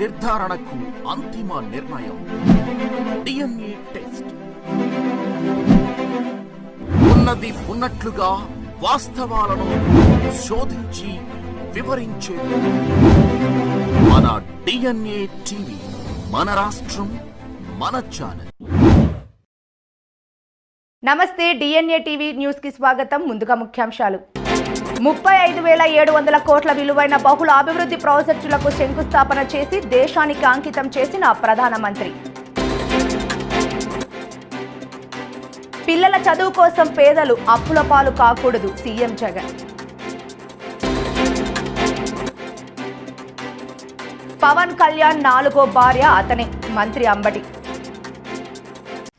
నిర్ధారణకు అంతిమ నిర్ణయం డిఎన్ఏ టెస్ట్. ఉన్నది ఉన్నట్లుగా వాస్తవాలను శోధించి వివరించే మన డిఎన్ఏ టీవీ, మన రాష్ట్రం, మన ఛానల్. నమస్తే, డిఎన్ఏ టీవీ న్యూస్ కి స్వాగతం. ముందుగా ముఖ్యాంశాలు. 35,700 కోట్ల విలువైన బహుళ అభివృద్ధి ప్రాజెక్టులకు శంకుస్థాపన చేసి దేశానికి అంకితం చేసిన ప్రధానమంత్రి. పిల్లల చదువు కోసం పేదలు అప్పుల పాలు కాకూడదు, సీఎం జగన్. పవన్ కళ్యాణ్ 4వ భార్య అతనే, మంత్రి అంబటి.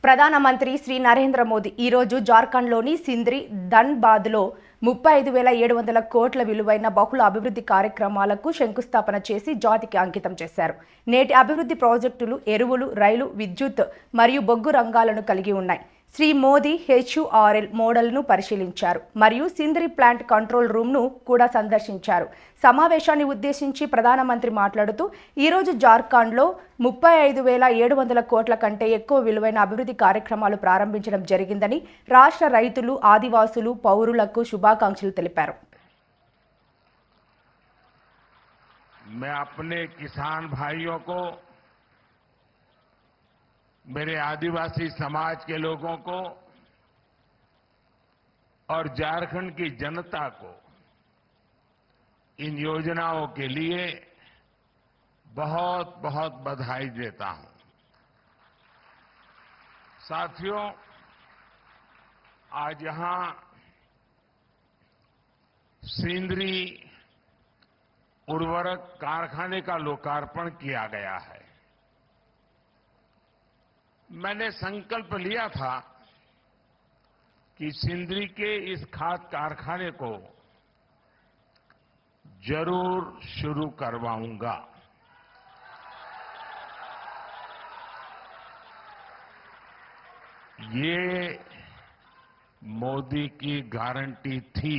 ప్రధానమంత్రి శ్రీ నరేంద్ర మోదీ ఈరోజు జార్ఖండ్లోని సింద్రి ధన్బాద్లో 35,700 కోట్ల విలువైన బహుళ అభివృద్ధి కార్యక్రమాలకు శంకుస్థాపన చేసి జాతికి అంకితం చేశారు. నేటి అభివృద్ధి ప్రాజెక్టులు ఎరువులు, రైలు, విద్యుత్ మరియు బొగ్గు రంగాలను కలిగి ఉన్నాయి. శ్రీ మోదీ HURL మోడల్ను పరిశీలించారు మరియు సింద్రి ప్లాంట్ కంట్రోల్ రూమ్ను కూడా సందర్శించారు. సమావేశాన్ని ఉద్దేశించి ప్రధానమంత్రి మాట్లాడుతూ ఈరోజు జార్ఖండ్లో 35,700 కోట్ల కంటే ఎక్కువ విలువైన అభివృద్ధి కార్యక్రమాలు ప్రారంభించడం జరిగిందని, రాష్ట్ర రైతులు, ఆదివాసులు, పౌరులకు శుభాకాంక్షలు తెలిపారు. मैं अपने किसान भाइयों को, मेरे आदिवासी समाज के लोगों को और झारखंड की जनता को इन योजनाओं के लिए बहुत बहुत बधाई देता हूं। साथियों, आज यहां सिंदरी उर्वरक कारखाने का लोकार्पण किया गया है। मैंने संकल्प लिया था कि सिंदरी के इस खाद कारखाने को जरूर शुरू करवाऊंगा। ये मोदी की गारंटी थी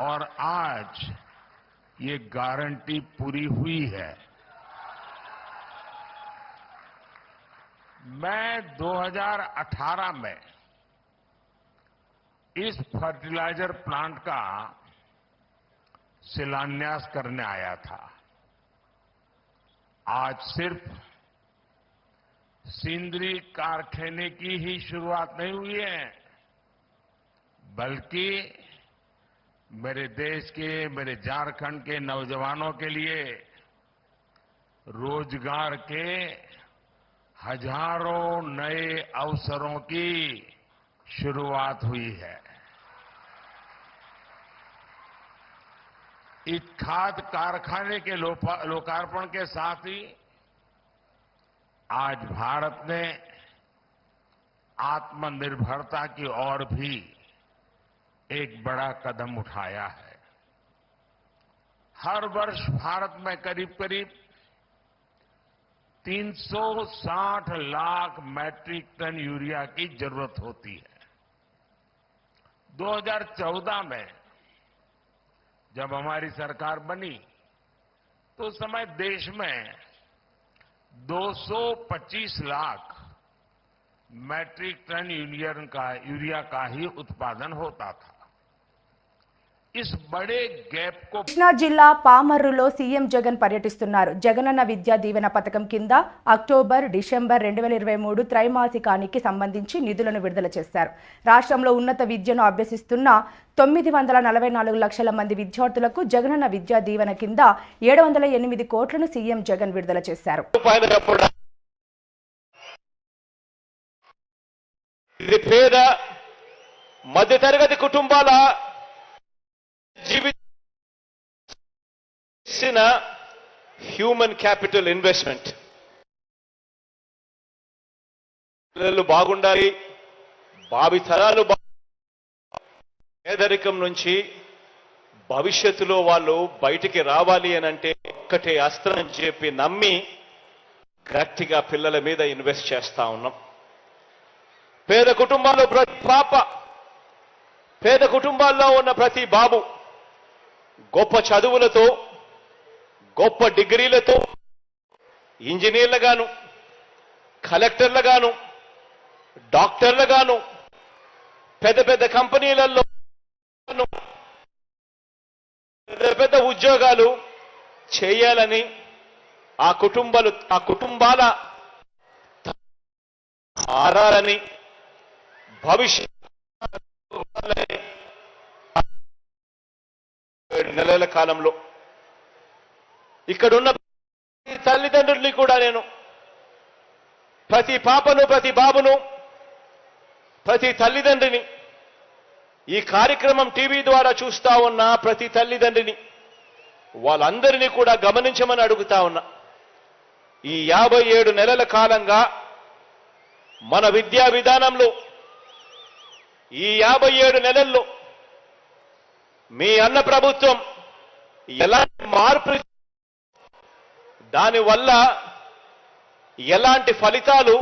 और आज ये गारंटी पूरी हुई है। मैं 2018 में इस फर्टिलाइजर प्लांट का शिलान्यास करने आया था। आज सिर्फ सिंदरी कारखाने की ही शुरुआत नहीं हुई है, बल्कि मेरे देश के, मेरे झारखंड के नौजवानों के लिए रोजगार के हजारों नए अवसरों की शुरुआत हुई है। इस खाद कारखाने के लोकार्पण के साथ ही आज भारत ने आत्मनिर्भरता की ओर भी एक बड़ा कदम उठाया है। हर वर्ष भारत में करीब करीब 360 लाख मैट्रिक टन यूरिया की जरूरत होती है। 2014 में जब हमारी सरकार बनी तो उस समय देश में 225 लाख मैट्रिक टन यूरिया का ही उत्पादन होता था। इस बड़े गैप को కృష్ణా జిల్లా పామర్రులో సీఎం జగన్ పర్యటిస్తున్నారు. జగనన్న విద్యా దీవెన పథకం కింద అక్టోబర్, డిసెంబర్ 2023 త్రైమాసికానికి సంబంధించి నిధులను విడుదల చేశారు. రాష్ట్రంలో ఉన్నత విద్యను అభ్యసిస్తున్న 944 లక్షల మంది విద్యార్థులకు జగనన్న విద్యా దీవెన కింద 708 కోట్లను సీఎం జగన్ విడుదల చేశారు. పేద మధ్యతరగతి కుటుంబాల జీవించిన హ్యూమన్ క్యాపిటల్ ఇన్వెస్ట్మెంట్. పిల్లలు బాగుండాలి, భావితరాలు పేదరికం నుంచి భవిష్యత్తులో వాళ్ళు బయటికి రావాలి అని అంటే ఒక్కటే అస్త్రం అని చెప్పి నమ్మి గట్టిగా పిల్లల మీద ఇన్వెస్ట్ చేస్తా ఉన్నాం. పేద కుటుంబాల్లో ప్రతి పాప, పేద కుటుంబాల్లో ఉన్న ప్రతి బాబు గొప్ప చదువులతో, గొప్ప డిగ్రీలతో ఇంజనీర్లుగాను, కలెక్టర్లుగాను, డాక్టర్లుగాను, పెద్ద పెద్ద కంపెనీలలో పెద్ద పెద్ద ఉద్యోగాలు చేయాలని ఆ కుటుంబాల ఆధారని భవిష్యత్ 7 నెలల కాలంలో ఇక్కడున్న తల్లిదండ్రుల్ని కూడా నేను, ప్రతి పాపను, ప్రతి బాబును, ప్రతి తల్లిదండ్రిని, ఈ కార్యక్రమం టీవీ ద్వారా చూస్తా ఉన్న ప్రతి తల్లిదండ్రిని, వాళ్ళందరినీ కూడా గమనించమని అడుగుతా ఉన్నా. ఈ 57 నెలల కాలంగా మన విద్యా విధానంలో ఈ 57 నెలల్లో మీ అన్న ప్రభుత్వం ఎలాంటి మార్పు, దానివల్ల ఎలాంటి ఫలితాలు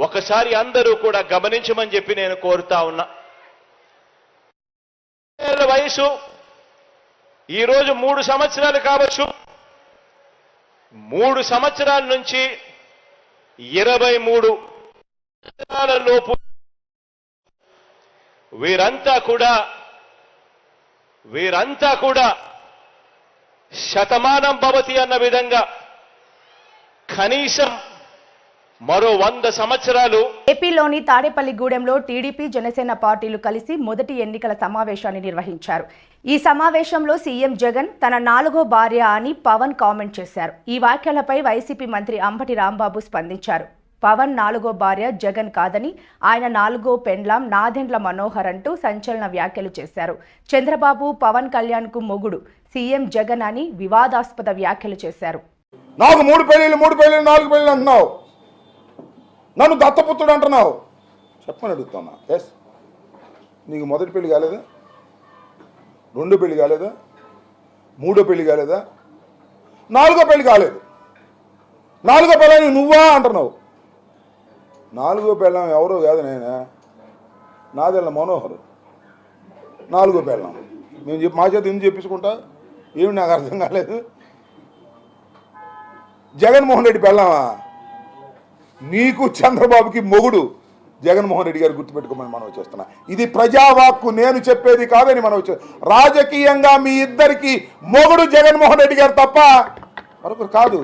ఒకసారి అందరూ కూడా గమనించమని చెప్పి నేను కోరుతా ఉన్నా. వయసు ఈరోజు 3 సంవత్సరాలు కావచ్చు, 3 సంవత్సరాల నుంచి 23 సంవత్సరాల లోపు వీరంతా కూడా శతమానం భవతి అన్న విధంగా కనీసం మరో 100 సంవత్సరాలు. ఏపీలోని తాడేపల్లిగూడెంలో టీడీపీ, జనసేన పార్టీలు కలిసి మొదటి ఎన్నికల సమావేశాన్ని నిర్వహించారు. ఈ సమావేశంలో సీఎం జగన్ తన 4వ భార్య అని పవన్ కామెంట్ చేశారు. ఈ వ్యాఖ్యలపై వైసీపీ మంత్రి అంబటి రాంబాబు స్పందించారు. పవన్ 4వ భార్య జగన్ కాదని, ఆయన 4వ పెండ్లాం నాదెండ్ల మనోహర్ అంటూ సంచలన వ్యాఖ్యలు చేశారు. చంద్రబాబు పవన్ కళ్యాణ్కు మొగుడు సీఎం జగన్ అని వివాదాస్పద వ్యాఖ్యలు చేశారు. నాకు 3 పెళ్ళిళ్ళు 4 పెళ్ళిళ్ళు అంటున్నావు, నన్ను దత్తపుత్రుడు అంటున్నావు, చెప్పని అడుగుతున్నా. ఎస్, నీకు మొదటి పెళ్లి కాలేదా? 2వ పెళ్లి కాలేదా? 3వ పెళ్లి కాలేదా? 4వ పెళ్లి కాలేదు. 4వ పెళ్ళాన్ని నువ్వా అంటున్నావు. 4వ పెళ్ళాం ఎవరో కాదు, నేనే, నాదెళ్ళ మనోహర్ 4వ పెళ్ళాం. మేము మా చేత ఎందుకు చెప్పించుకుంటా? ఏమి నాకు అర్థం కాలేదు. జగన్మోహన్ రెడ్డి పెళ్ళామా? నీకు చంద్రబాబుకి మొగుడు జగన్మోహన్ రెడ్డి గారు గుర్తుపెట్టుకోమని మనం వచ్చేస్తున్నా. ఇది ప్రజావాక్కు, నేను చెప్పేది కాదని మనం వచ్చే. రాజకీయంగా మీ ఇద్దరికి మొగుడు జగన్మోహన్ రెడ్డి గారు తప్ప మరొకరు కాదు.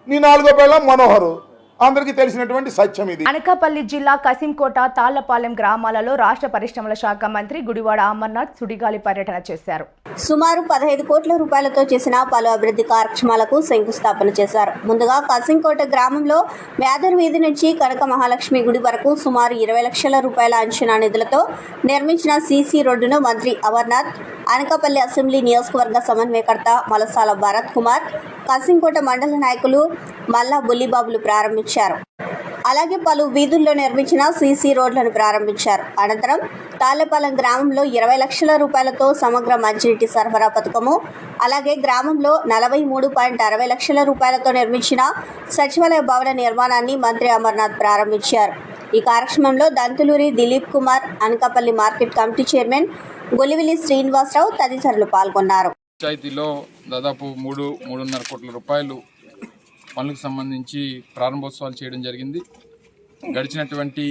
నీ 4వ పెళ్ళాం మనోహరు, అందరికీ తెలిసినటువంటి సత్యం ఇది. అనకాపల్లి జిల్లా కసింకోట, తాళ్లపాలెం గ్రామాలలో రాష్ట్ర పరిశ్రమల శాఖ మంత్రి గుడివాడ అమర్నాథ్ సుడిగాలి పర్యటన చేశారు. సుమారు 15 కోట్ల రూపాయలతో చేసిన పలు అభివృద్ధి కార్యక్రమాలకు శంకుస్థాపన చేశారు. ముందుగా కసింకోట గ్రామంలో మేదర్ వీధి నుంచి కనక మహాలక్ష్మి గుడి వరకు సుమారు 20 లక్షల రూపాయల అంచనా నిధులతో నిర్మించిన సీసీ రోడ్డును మంత్రి అమర్నాథ్, అనకాపల్లి అసెంబ్లీ నియోజకవర్గ సమన్వయకర్త మలసాల భరత్ కుమార్, కసింకోట మండల నాయకులు మల్లా బుల్లిబాబులు ప్రారంభించారు. అలాగే పలు వీధుల్లో నిర్మించిన సీసీ రోడ్లను ప్రారంభించారు. అనంతరం తాళ్లపాలెం గ్రామంలో 20 లక్షల రూపాయలతో సమగ్ర మంచినీటి సరఫరా పథకము, అలాగే గ్రామంలో 43.60 లక్షల రూపాయలతో నిర్మించిన సచివాలయ భవన నిర్మాణాన్ని మంత్రి అమర్నాథ్ ప్రారంభించారు. ఈ కార్యక్రమంలో Dantuluri Dilip Kumar, Anakapalli market committee chairman Golivili Srinivasarao తదితరులు పాల్గొన్నారు. పంచాయతీలో దాదాపు 3.5 కోట్ల రూపాయలు పనులకు సంబంధించి ప్రారంభోత్సవాలు చేయడం జరిగింది. గడిచినటువంటి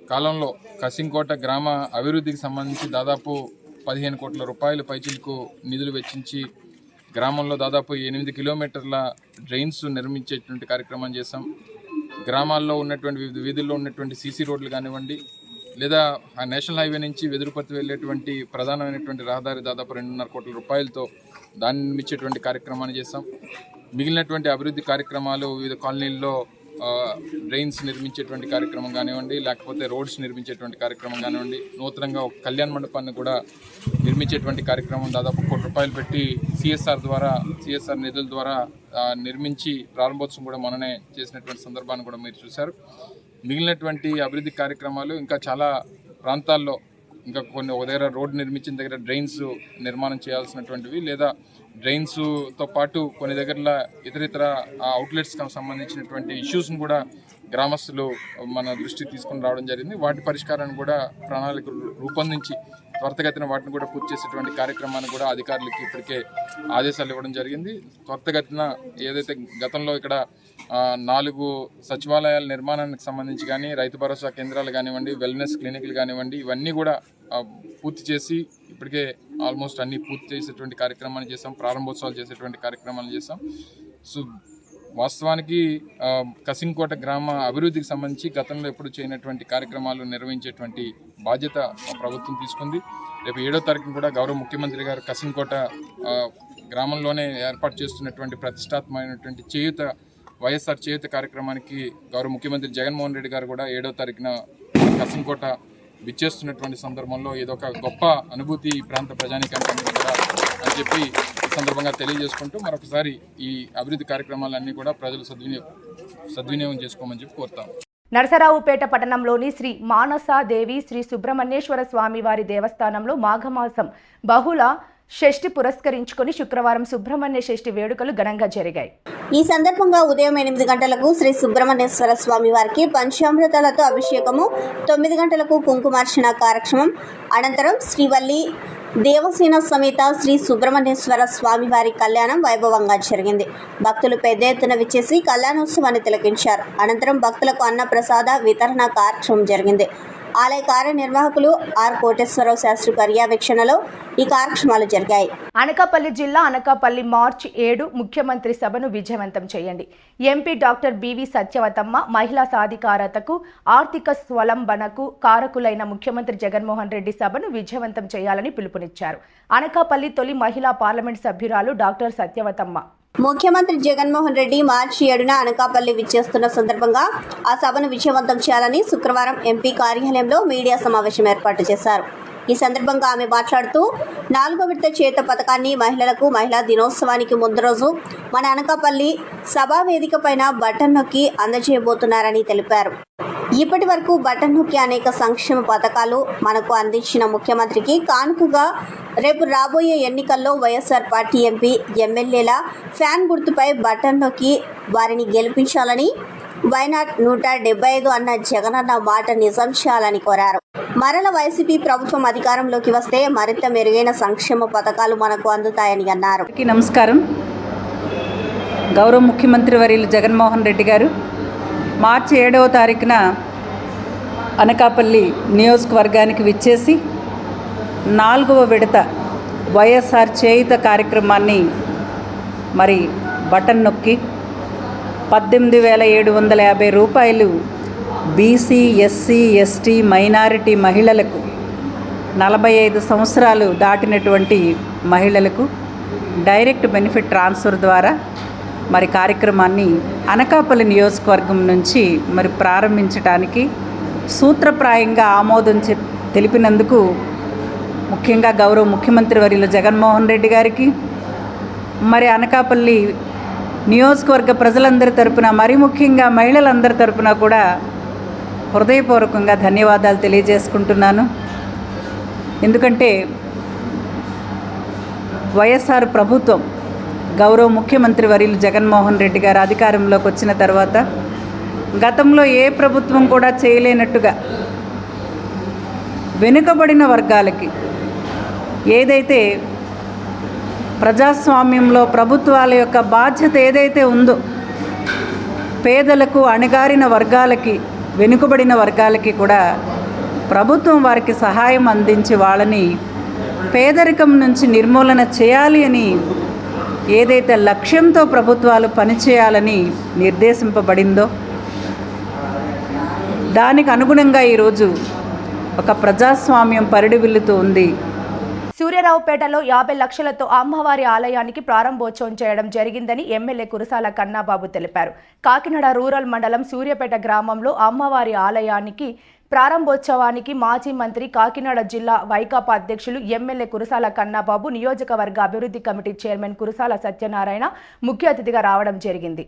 కాలంలో కసింకోట గ్రామ అభివృద్ధికి సంబంధించి దాదాపు 15 కోట్ల రూపాయల పైచిలకు నిధులు వెచ్చించి గ్రామంలో దాదాపు 8 కిలోమీటర్ల డ్రైన్స్ నిర్మించేటువంటి కార్యక్రమం చేశాం. గ్రామాల్లో ఉన్నటువంటి వివిధ వీధుల్లో ఉన్నటువంటి సీసీ రోడ్లు కానివ్వండి, లేదా ఆ నేషనల్ హైవే నుంచి వెదురుపర్తి వెళ్ళేటువంటి ప్రధానమైనటువంటి రహదారి దాదాపు 2.5 కోట్ల రూపాయలతో దాన్ని నిర్మించేటువంటి కార్యక్రమాన్ని చేస్తాం. మిగిలినటువంటి అభివృద్ధి కార్యక్రమాలు వివిధ కాలనీల్లో డ్రైన్స్ నిర్మించేటువంటి కార్యక్రమం కానివ్వండి, లేకపోతే రోడ్స్ నిర్మించేటువంటి కార్యక్రమం కానివ్వండి, నూతనంగా ఒక కళ్యాణ మండపాన్ని కూడా నిర్మించేటువంటి కార్యక్రమం దాదాపు 1 కోటి రూపాయలు పెట్టి సిఎస్ఆర్ నిధుల ద్వారా నిర్మించి ప్రారంభోత్సవం కూడా మొన్ననే చేసినటువంటి సందర్భాన్ని కూడా మీరు చూశారు. మిగిలినటువంటి అభివృద్ధి కార్యక్రమాలు ఇంకా చాలా ప్రాంతాల్లో ఇంకా కొన్ని ఒక దగ్గర రోడ్డు నిర్మించిన దగ్గర డ్రైన్స్ నిర్మాణం చేయాల్సినటువంటివి, లేదా డ్రైన్స్తో పాటు కొన్ని దగ్గరలో ఇతర అవుట్లెట్స్కి సంబంధించినటువంటి ఇష్యూస్ను కూడా గ్రామస్తులు మన దృష్టికి తీసుకుని రావడం జరిగింది. వాటి పరిష్కారాన్ని కూడా ప్రణాళికలు రూపొందించి త్వరితగతిన వాటిని కూడా పూర్తి చేసేటువంటి కార్యక్రమాన్ని కూడా అధికారులకి ఇప్పటికే ఆదేశాలు ఇవ్వడం జరిగింది. త్వరితగతిన ఏదైతే గతంలో ఇక్కడ 4 సచివాలయాల నిర్మాణానికి సంబంధించి కానీ, రైతు భరోసా కేంద్రాలు కానివ్వండి, వెల్నెస్ క్లినిక్లు కానివ్వండి, ఇవన్నీ కూడా పూర్తి చేసి ఇప్పటికే ఆల్మోస్ట్ అన్ని పూర్తి చేసేటువంటి కార్యక్రమాన్ని చేసాం. ప్రారంభోత్సవాలు చేసేటువంటి కార్యక్రమాలు చేసాం. సో వాస్తవానికి కసింకోట గ్రామ అభివృద్ధికి సంబంధించి గతంలో ఎప్పుడు చేయనటువంటి కార్యక్రమాలు నిర్వహించేటువంటి బాధ్యత ప్రభుత్వం తీసుకుంది. రేపు 7వ తారీఖున కూడా గౌరవ ముఖ్యమంత్రి గారు కసింకోట గ్రామంలోనే ఏర్పాటు చేస్తున్నటువంటి ప్రతిష్టాత్మకమైనటువంటి చేయూత వైఎస్ఆర్ చేయూత కార్యక్రమానికి గౌరవ ముఖ్యమంత్రి జగన్మోహన్ రెడ్డి గారు కూడా 7వ తారీఖున కసింకోట విచ్చేస్తున్నటువంటి సందర్భంలో ఇదొక గొప్ప అనుభూతి ఈ ప్రాంత ప్రజానీకానికి కూడా అని చెప్పి ఈ సందర్భంగా తెలియజేసుకుంటూ మరొకసారి ఈ అభివృద్ధి కార్యక్రమాలన్నీ కూడా ప్రజలు సద్వినియోగం చేసుకోమని చెప్పి కోరుతాం. నరసరావుపేట పట్టణంలోని శ్రీ మానసాదేవి శ్రీ సుబ్రహ్మణ్యేశ్వర స్వామి వారి దేవస్థానంలో మాఘమాసం బహుళ షష్ఠి పురస్కరించుకొని శుక్రవారం సుబ్రహ్మణ్య షష్ఠి వేడుకలు ఘనంగా జరిగాయి. ఈ సందర్భంగా ఉదయం 8 గంటలకు శ్రీ సుబ్రహ్మణ్యేశ్వర స్వామి వారికి పంచామృతాలతో అభిషేకము, 9 గంటలకు కుంకుమార్చన కార్యక్రమం, అనంతరం శ్రీవల్లి దేవసేన సమేత శ్రీ సుబ్రహ్మణ్యేశ్వర స్వామి వారి కళ్యాణం వైభవంగా జరిగింది. భక్తులు పెద్ద ఎత్తున విచ్చేసి కళ్యాణోత్సవాన్ని తిలకించారు. అనంతరం భక్తులకు అన్న ప్రసాద వితరణ కార్యక్రమం జరిగింది. ఆలయ కార్యనిర్వాహకులు ఆర్ కోటేశ్వరరావు శాస్త్రి పర్యవేక్షణలో ఈ కార్యక్రమాలు జరిగాయి. అనకాపల్లి జిల్లా అనకాపల్లి మార్చి 7 ముఖ్యమంత్రి సభను విజయవంతం చేయండి. ఎంపీ డాక్టర్ బివి సత్యవతమ్మ మహిళా సాధికారతకు, ఆర్థిక స్వలంబనకు కారకులైన ముఖ్యమంత్రి జగన్మోహన్ రెడ్డి సభను విజయవంతం చేయాలని పిలుపునిచ్చారు. అనకాపల్లి తొలి మహిళా పార్లమెంట్ సభ్యురాలు డాక్టర్ సత్యవతమ్మ ముఖ్యమంత్రి జగన్మోహన్ రెడ్డి మార్చి 7న అనకాపల్లి విచ్చేస్తున్న సందర్భంగా ఆ సభను విజయవంతం చేయాలని శుక్రవారం ఎంపీ కార్యాలయంలో మీడియా సమావేశం ఏర్పాటు చేశారు. ఈ సందర్భంగా ఆమె మాట్లాడుతూ 4వ విడత చేత పథకాన్ని మహిళలకు మహిళా దినోత్సవానికి ముందు రోజు మన అనకాపల్లి సభా వేదిక పైన బటన్ నొక్కి అందజేయబోతున్నారని తెలిపారు. ఇప్పటి వరకు బటన్ నొక్కి అనేక సంక్షేమ పథకాలు మనకు అందించిన ముఖ్యమంత్రికి కానుకగా రేపు రాబోయే ఎన్నికల్లో వైఎస్ఆర్ పార్టీ ఎంపీ ఎమ్మెల్యేల ఫ్యాన్ గుర్తుపై బటన్ నొక్కి వారిని గెలిపించాలని, వైనాట్ 175 అన్న జగనన్న మాట నిజం చేయాలని కోరారు. మరల వైసీపీ ప్రభుత్వం అధికారంలోకి వస్తే మరింత మెరుగైన సంక్షేమ పథకాలు మనకు అందుతాయని అన్నారు. నమస్కారం. గౌరవ ముఖ్యమంత్రి వర్యులు జగన్మోహన్ రెడ్డి గారు మార్చి 7వ తారీఖున అనకాపల్లి నియోజకవర్గానికి విచ్చేసి 4వ విడత వైఎస్ఆర్ చేయూత కార్యక్రమాన్ని మరి బటన్ నొక్కి 18,750 రూపాయలు బీసీ, ఎస్సీ, ఎస్టీ, మైనారిటీ మహిళలకు, 45 సంవత్సరాలు దాటినటువంటి మహిళలకు డైరెక్ట్ బెనిఫిట్ ట్రాన్స్ఫర్ ద్వారా మరి కార్యక్రమాన్ని అనకాపల్లి నియోజకవర్గం నుంచి మరి ప్రారంభించడానికి సూత్రప్రాయంగా ఆమోదం తెలిపినందుకు ముఖ్యంగా గౌరవ ముఖ్యమంత్రి వర్యులు జగన్మోహన్ రెడ్డి గారికి, మరి అనకాపల్లి నియోజకవర్గ ప్రజలందరి తరపున, మరి ముఖ్యంగా మహిళలందరి తరపున కూడా హృదయపూర్వకంగా ధన్యవాదాలు తెలియజేసుకుంటున్నాను. ఎందుకంటే వైఎస్ఆర్ ప్రభుత్వం, గౌరవ ముఖ్యమంత్రి వర్యులు జగన్మోహన్ రెడ్డి గారు అధికారంలోకి వచ్చిన తర్వాత గతంలో ఏ ప్రభుత్వం కూడా చేయలేనట్టుగా వెనుకబడిన వర్గాలకి ఏదైతే ప్రజాస్వామ్యంలో ప్రభుత్వాల యొక్క బాధ్యత ఏదైతే ఉందో, పేదలకు, అణగారిన వర్గాలకి, వెనుకబడిన వర్గాలకి కూడా ప్రభుత్వం వారికి సహాయం అందించి వాళ్ళని పేదరికం నుంచి నిర్మూలన చేయాలి అని ఏదైతే లక్ష్యంతో ప్రభుత్వాలు పనిచేయాలని నిర్దేశింపబడిందో దానికి అనుగుణంగా ఈరోజు ఒక ప్రజాస్వామ్యం పరిడివిల్లుతూ ఉంది. సూర్యారావుపేటలో 50 లక్షలతో అమ్మవారి ఆలయానికి ప్రారంభోత్సవం చేయడం జరిగిందని ఎమ్మెల్యే కురసాల కన్నాబాబు తెలిపారు. కాకినాడ రూరల్ మండలం సూర్యాపేట గ్రామంలో అమ్మవారి ఆలయానికి ప్రారంభోత్సవానికి మాజీ మంత్రి, కాకినాడ జిల్లా వైకాపా అధ్యక్షులు ఎమ్మెల్యే కురసాల కన్నాబాబు, నియోజకవర్గ అభివృద్ధి కమిటీ చైర్మన్ కురసాల సత్యనారాయణ ముఖ్య అతిథిగా రావడం జరిగింది.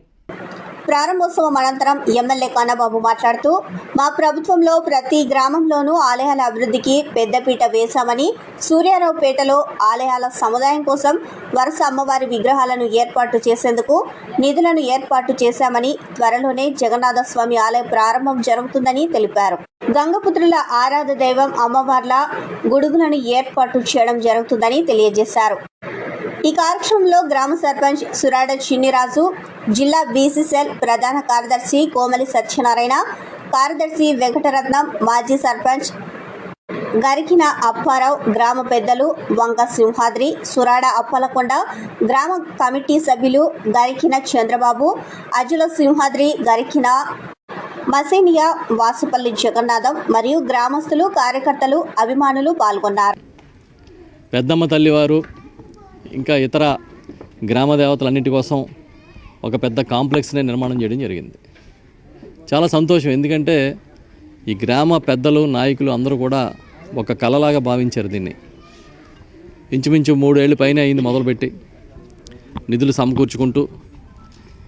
ప్రారంభోత్సవం అనంతరం ఎమ్మెల్యే కన్నబాబు మాట్లాడుతూ మా ప్రభుత్వంలో ప్రతి గ్రామంలోనూ ఆలయాల అభివృద్ధికి పెద్దపీట వేశామని, సూర్యారావుపేటలో ఆలయాల సముదాయం కోసం వరుస అమ్మవారి విగ్రహాలను ఏర్పాటు చేసేందుకు నిధులను ఏర్పాటు చేశామని, త్వరలోనే జగన్నాథ స్వామి ఆలయ ప్రారంభం జరుగుతుందని తెలిపారు. గంగపుత్రుల ఆరాధ దైవం అమ్మవార్ల గుడుగులను ఏర్పాటు చేయడం జరుగుతుందని తెలియజేశారు. ఈ కార్యక్రమంలో గ్రామ సర్పంచ్ సురాడ చిన్నిరాజు, జిల్లా బీసీసీఎల్ ప్రధాన కార్యదర్శి కోమలి సత్యనారాయణ, కార్యదర్శి వెంకటరత్నం, మాజీ సర్పంచ్ గరికిన అప్పారావు, గ్రామ పెద్దలు వంక సింహాద్రి, సురాడ అప్పలకొండ, గ్రామ కమిటీ సభ్యులు గరికిన చంద్రబాబు, అజుల సింహాద్రి, గరికిన మసేనియా, వాసుపల్లి జగన్నాథం మరియు గ్రామస్తులు, కార్యకర్తలు, అభిమానులు పాల్గొన్నారు. పెద్దమ్మ తల్లివారు ఇంకా ఇతర గ్రామ దేవతలన్నింటి కోసం ఒక పెద్ద కాంప్లెక్స్ని నిర్మాణం చేయడం జరిగింది. చాలా సంతోషం, ఎందుకంటే ఈ గ్రామ పెద్దలు, నాయకులు అందరూ కూడా ఒక కళలాగా భావించారు దీన్ని. ఇంచుమించు 3 ఏళ్ళు పైన అయింది మొదలుపెట్టి, నిధులు సమకూర్చుకుంటూ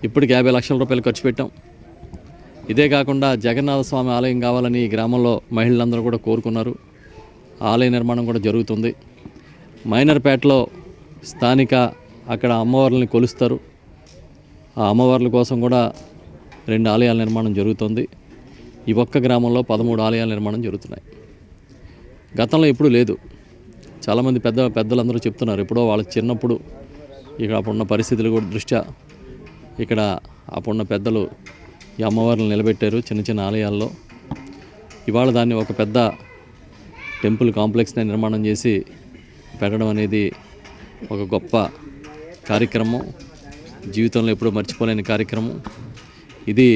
ఇప్పటికి 50 లక్షల రూపాయలు ఖర్చు పెట్టాం. ఇదే కాకుండా జగన్నాథ స్వామి ఆలయం కావాలని ఈ గ్రామంలో మహిళలందరూ కూడా కోరుకున్నారు. ఆలయ నిర్మాణం కూడా జరుగుతుంది. మైనర్పేటలో స్థానిక అక్కడ అమ్మవార్లని కొలుస్తారు. ఆ అమ్మవార్ల కోసం కూడా 2 ఆలయాల నిర్మాణం జరుగుతుంది. ఈ ఒక్క గ్రామంలో 13 ఆలయాల నిర్మాణం జరుగుతున్నాయి. గతంలో ఎప్పుడూ లేదు. చాలామంది పెద్దలందరూ చెప్తున్నారు, ఎప్పుడో వాళ్ళ చిన్నప్పుడు ఇక్కడ అప్పుడున్న పరిస్థితులు కూడా దృష్ట్యా ఇక్కడ అప్పుడున్న పెద్దలు ఈ అమ్మవార్లను నిలబెట్టారు చిన్న చిన్న ఆలయాల్లో. ఇవాళ దాన్ని ఒక పెద్ద టెంపుల్ కాంప్లెక్స్ని నిర్మాణం చేసి పెట్టడం అనేది ఒక గొప్ప కార్యక్రమం, జీవితంలో ఎప్పుడూ మర్చిపోలేని కార్యక్రమం. ఇది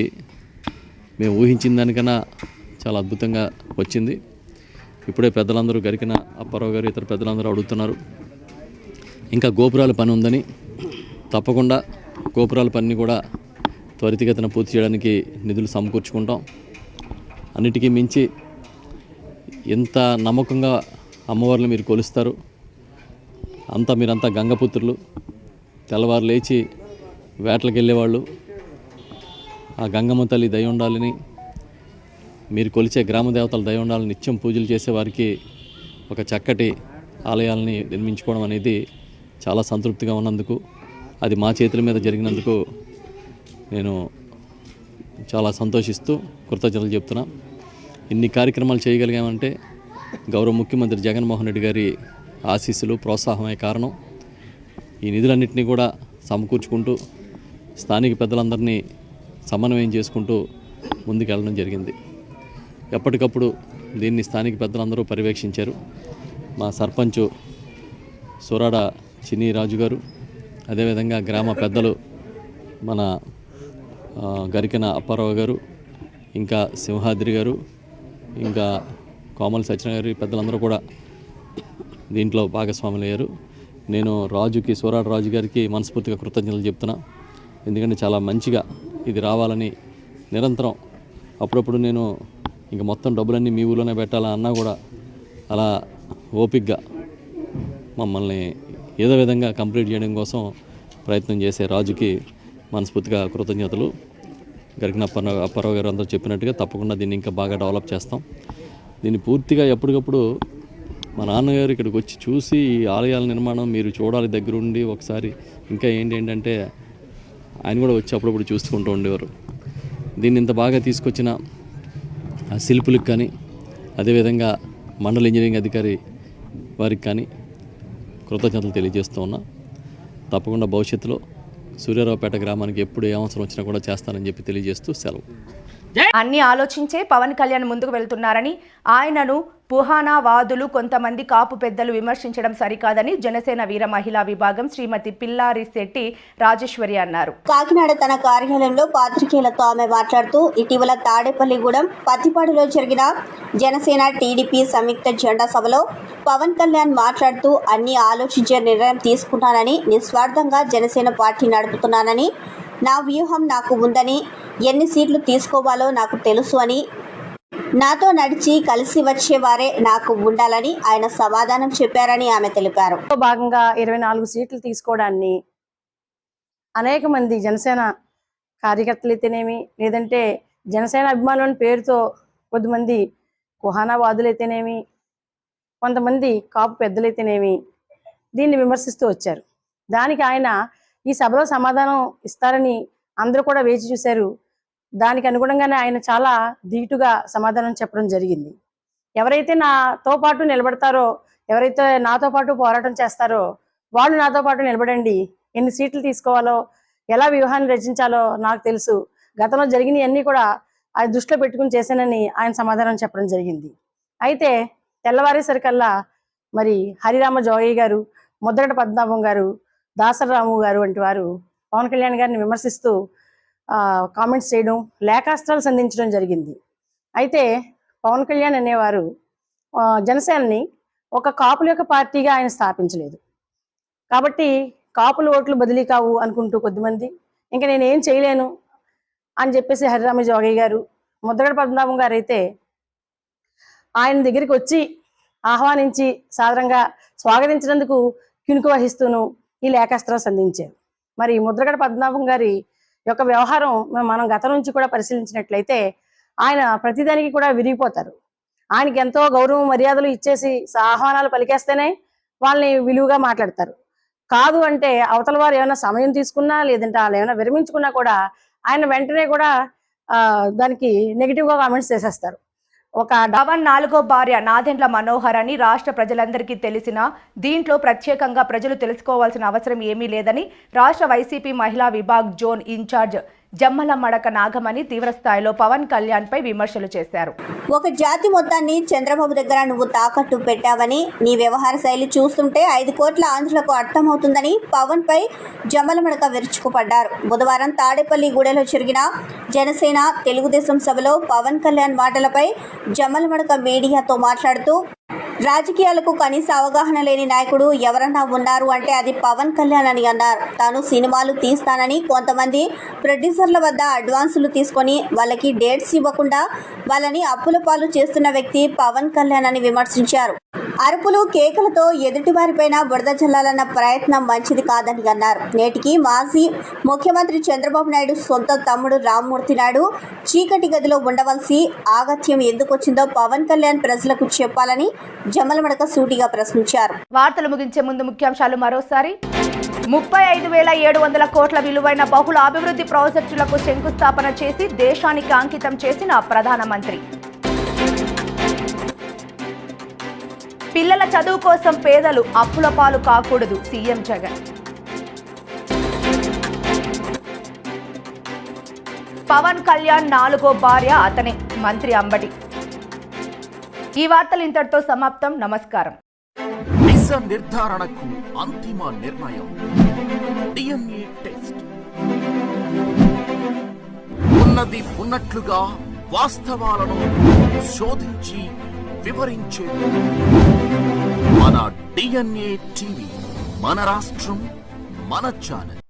మేము ఊహించిన దానికన్నా చాలా అద్భుతంగా వచ్చింది. ఇప్పుడే పెద్దలందరూ గరికిన అప్పారావు గారు, ఇతర పెద్దలందరూ అడుగుతున్నారు ఇంకా గోపురాల పని ఉందని. తప్పకుండా గోపురాల పనిని కూడా త్వరితగతిన పూర్తి చేయడానికి నిధులు సమకూర్చుకుంటాం. అన్నిటికీ మించి ఎంత నమ్మకంగా అమ్మవారిని మీరు కొలుస్తారు, మీరంతా గంగపుత్రులు. తెల్లవారు లేచి వేటలకు వెళ్ళేవాళ్ళు. ఆ గంగమ్మ తల్లి దయ ఉండాలని, మీరు కొలిచే గ్రామ దేవతల దయ ఉండాలని నిత్యం పూజలు చేసేవారికి ఒక చక్కటి ఆలయాలని నిర్మించుకోవడం అనేది చాలా సంతృప్తిగా ఉన్నందుకు, అది మా చేతుల మీద జరిగినందుకు నేను చాలా సంతోషిస్తూ కృతజ్ఞతలు చెప్తున్నా. ఇన్ని కార్యక్రమాలు చేయగలిగామంటే గౌరవ ముఖ్యమంత్రి జగన్మోహన్ రెడ్డి గారి ఆశీస్సులు, ప్రోత్సాహమే కారణం. ఈ నిధులన్నింటినీ కూడా సమకూర్చుకుంటూ స్థానిక పెద్దలందరినీ సమన్వయం చేసుకుంటూ ముందుకెళ్ళడం జరిగింది. ఎప్పటికప్పుడు దీన్ని స్థానిక పెద్దలందరూ పర్యవేక్షించారు. మా సర్పంచు సురాడ చిన్ని రాజు గారు, అదేవిధంగా గ్రామ పెద్దలు మన గరికిన అప్పారావు గారు, ఇంకా సింహాద్రి గారు, ఇంకా కోమలి సత్యనారాయణ గారి పెద్దలందరూ కూడా దీంట్లో భాగస్వాములు అయ్యారు. నేను సూరాడ రాజు గారికి మనస్ఫూర్తిగా కృతజ్ఞతలు చెప్తున్నా. ఎందుకంటే చాలా మంచిగా ఇది రావాలని నిరంతరం అప్పుడప్పుడు నేను ఇంక మొత్తం డబ్బులన్నీ మీ ఊళ్ళోనే పెట్టాలని అన్నా కూడా అలా ఓపికగా మమ్మల్ని ఏదో విధంగా కంప్లీట్ చేయడం కోసం ప్రయత్నం చేసే రాజుకి మనస్ఫూర్తిగా కృతజ్ఞతలు. గరికిన అప్పారావు గారు అందరూ చెప్పినట్టుగా తప్పకుండా దీన్ని ఇంకా బాగా డెవలప్ చేస్తాం. దీన్ని పూర్తిగా ఎప్పటికప్పుడు మా నాన్నగారు ఇక్కడికి వచ్చి చూసి ఈ ఆలయాల నిర్మాణం మీరు చూడాలి దగ్గరుండి ఒకసారి. ఇంకా ఏంటంటే ఆయన కూడా వచ్చి అప్పుడప్పుడు చూసుకుంటూ ఉండేవారు. దీన్ని ఇంత బాగా తీసుకొచ్చిన ఆ శిల్పులకు కానీ, అదేవిధంగా మండల ఇంజనీరింగ్ అధికారి వారికి కానీ కృతజ్ఞతలు తెలియజేస్తూ ఉన్నా. తప్పకుండా భవిష్యత్తులో సూర్యారావుపేట గ్రామానికి ఎప్పుడు ఏ అవసరం వచ్చినా కూడా చేస్తానని చెప్పి తెలియజేస్తూ సెలవు. అన్ని ఆలోచించే పవన్ కళ్యాణ్ ముందుకు వెళ్తున్నారని, ఆయనను పుహానావాదులు కొంతమంది కాపు పెద్దలు విమర్శించడం సరికాదని జనసేన వీర మహిళా విభాగం శ్రీమతి పిల్లారి శెట్టి రాజేశ్వరి అన్నారు. కాకినాడ తన కార్యాలయంలో పాత్రికేయులతో ఆమె మాట్లాడుతూ, ఇటీవల తాడేపల్లిగూడెం పత్తిపాడులో జరిగిన జనసేన టీడీపీ సంయుక్త జెండా సభలో పవన్ కళ్యాణ్ మాట్లాడుతూ అన్ని ఆలోచించే నిర్ణయం తీసుకున్నానని, నిస్వార్థంగా జనసేన పార్టీ నడుపుతున్నానని, నా వ్యూహం నాకు ఉందని, ఎన్ని సీట్లు తీసుకోవాలో నాకు తెలుసు అని, నాతో నడిచి కలిసి వచ్చేవారే నాకు ఉండాలని ఆయన సమాధానం చెప్పారని ఆమె తెలిపారు. భాగంగా 24 సీట్లు తీసుకోవడాన్ని అనేక మంది జనసేన కార్యకర్తలు అయితేనేమి, లేదంటే జనసేన అభిమానుల పేరుతో కొద్దిమంది కుహానావాదులు అయితేనేమి, కొంతమంది కాపు పెద్దలైతేనేమి దీన్ని విమర్శిస్తూ వచ్చారు. దానికి ఆయన ఈ సభలో సమాధానం ఇస్తారని అందరూ కూడా వేచి చూశారు. దానికి అనుగుణంగానే ఆయన చాలా ధీటుగా సమాధానం చెప్పడం జరిగింది. ఎవరైతే నాతో పాటు నిలబడతారో, ఎవరైతే నాతో పాటు పోరాటం చేస్తారో వాళ్ళు నాతో పాటు నిలబడండి. ఎన్ని సీట్లు తీసుకోవాలో, ఎలా వ్యూహాన్ని రచించాలో నాకు తెలుసు. గతంలో జరిగినవన్నీ కూడా ఆయన దృష్టిలో పెట్టుకుని చేశానని ఆయన సమాధానం చెప్పడం జరిగింది. అయితే తెల్లవారేసరికల్లా మరి హరిరామ జోగయ్య గారు, ముద్రగడ పద్మనాభం గారు, దాసరాము గారు వంటి వారు పవన్ కళ్యాణ్ గారిని విమర్శిస్తూ కామెంట్స్ చేయడం, లేఖాస్త్రాలు సంధించడం జరిగింది. అయితే పవన్ కళ్యాణ్ అనేవారు జనసేనని ఒక కాపుల యొక్క పార్టీగా ఆయన స్థాపించలేదు. కాబట్టి కాపుల ఓట్లు బదిలీ కావు అనుకుంటూ కొద్దిమంది ఇంకా నేనేం చేయలేను అని చెప్పేసి హరిరామ జోగయ్య గారు, ముద్రగడ పద్మనాభం గారు అయితే ఆయన దగ్గరికి వచ్చి ఆహ్వానించి సాదరంగా స్వాగతించినందుకు కినుకు వహిస్తూను ఈ లేఖాస్త్రాలు సంధించారు. మరి ముద్రగడ పద్మనాభం గారి యొక్క వ్యవహారం మనం గతం నుంచి కూడా పరిశీలించినట్లయితే ఆయన ప్రతిదానికి కూడా విరిగిపోతారు. ఆయనకి ఎంతో గౌరవం మర్యాదలు ఇచ్చేసి ఆహ్వానాలు పలికేస్తేనే వాళ్ళని విలువగా మాట్లాడతారు. కాదు అంటే అవతల వారు ఏమైనా సమయం తీసుకున్నా, లేదంటే వాళ్ళు ఏమైనా విరమించుకున్నా కూడా ఆయన వెంటనే కూడా దానికి నెగిటివ్గా కామెంట్స్ చేసేస్తారు. పవన్ 4వ భార్య నాదెండ్ల మనోహర్ అని రాష్ట్ర ప్రజలందరికీ తెలిసినా దీంట్లో ప్రత్యేకంగా ప్రజలు తెలుసుకోవాల్సిన అవసరం ఏమీ లేదని రాష్ట్ర వైసీపీ మహిళా విభాగ్ జోన్ ఇన్ఛార్జ్ జమ్మల మడక నాగమణి తీవ్రస్థాయిలో పవన్ కళ్యాణ్ పై విమర్శలు చేశారు. ఒక జాతి మొత్తాన్ని చంద్రబాబు దగ్గర నువ్వు తాకట్టు పెట్టావని, నీ వ్యవహార శైలి చూస్తుంటే 5 కోట్ల ఆంధ్రులకు అర్థమవుతుందని పవన్ పై జమ్మల మడక విరుచుకుపడ్డారు. బుధవారం తాడేపల్లిగూడెలో జరిగిన జనసేన తెలుగుదేశం సభలో పవన్ కళ్యాణ్ మాటలపై జమ్మల మడక మీడియాతో మాట్లాడుతూ, రాజకీయాలకు కనీస అవగాహన లేని నాయకుడు ఎవరన్నా ఉన్నారు అంటే అది పవన్ కళ్యాణ్ అని అన్నారు. తాను సినిమాలు తీస్తానని కొంతమంది ప్రొడ్యూసర్ల వద్ద అడ్వాన్సులు తీసుకొని వాళ్ళకి డేట్స్ ఇవ్వకుండా వాళ్ళని అప్పుల పాలు చేస్తున్న వ్యక్తి పవన్ కళ్యాణ్ అని విమర్శించారు. అరుపులు కేకలతో ఎదుటివారిపైన బురద చల్లాలన్న ప్రయత్నం మంచిది కాదని అన్నారు. నేటికి మాజీ ముఖ్యమంత్రి చంద్రబాబు నాయుడు సొంత తమ్ముడు రామ్మూర్తి నాయుడు చీకటి గదిలో ఉండవలసి ఆగత్యం ఎందుకొచ్చిందో పవన్ కళ్యాణ్ ప్రజలకు చెప్పాలని జమ్మల మడక సూటిగా ప్రశ్నించారు. వార్తలు ముగించే ముందు ముఖ్యాంశాలు మరోసారి. 35,700 కోట్ల విలువైన బహుళ అభివృద్ధి ప్రాజెక్టులకు శంకుస్థాపన చేసి దేశానికి అంకితం చేసిన ప్రధానమంత్రి. పిల్లల చదువు కోసం పేదలు అప్పుల పాలు కాకూడదు సీఎం జగన్. పవన్ కళ్యాణ్ 4వ భార్య అతనే, మంత్రి అంబటి. ఈ వార్తలు ఇంతటితో సమాప్తం. నమస్కారం. నిజ నిర్ధారణకు అంతిమ నిర్ణయం DNA టెస్ట్. ఉన్నది ఉన్నట్లుగా వాస్తవాలను శోధించి వివరించే మన DNA టీవీ, మన రాష్ట్రం, మన ఛానల్.